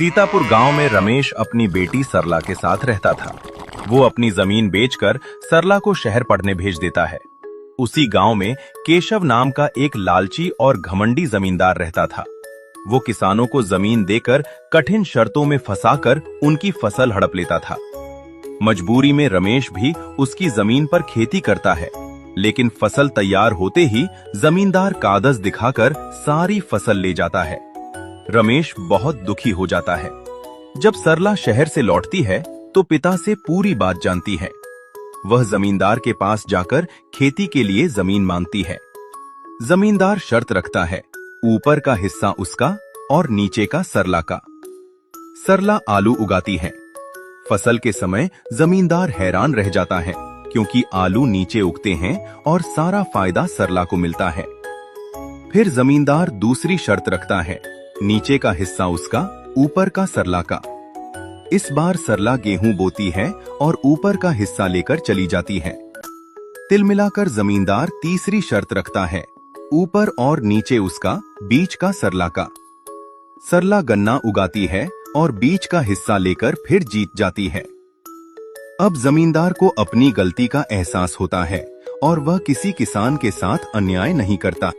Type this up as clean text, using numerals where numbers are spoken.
सीतापुर गांव में रमेश अपनी बेटी सरला के साथ रहता था। वो अपनी जमीन बेचकर सरला को शहर पढ़ने भेज देता है। उसी गांव में केशव नाम का एक लालची और घमंडी जमींदार रहता था। वो किसानों को जमीन देकर कठिन शर्तों में फंसाकर उनकी फसल हड़प लेता था। मजबूरी में रमेश भी उसकी जमीन पर खेती करता है, लेकिन फसल तैयार होते ही जमींदार कागज दिखाकर सारी फसल ले जाता है। रमेश बहुत दुखी हो जाता है। जब सरला शहर से लौटती है तो पिता से पूरी बात जानती है। वह जमींदार के पास जाकर खेती के लिए जमीन मांगती है। जमींदार शर्त रखता है, ऊपर का हिस्सा उसका और नीचे का सरला का। सरला आलू उगाती है। फसल के समय जमींदार हैरान रह जाता है, क्योंकि आलू नीचे उगते हैं और सारा फायदा सरला को मिलता है। फिर जमींदार दूसरी शर्त रखता है, नीचे का हिस्सा उसका, ऊपर का सरला का। इस बार सरला गेहूं बोती है और ऊपर का हिस्सा लेकर चली जाती है। तिल मिलाकर जमींदार तीसरी शर्त रखता है, ऊपर और नीचे उसका, बीच का सरला का। सरला गन्ना उगाती है और बीच का हिस्सा लेकर फिर जीत जाती है। अब जमींदार को अपनी गलती का एहसास होता है और वह किसी किसान के साथ अन्याय नहीं करता।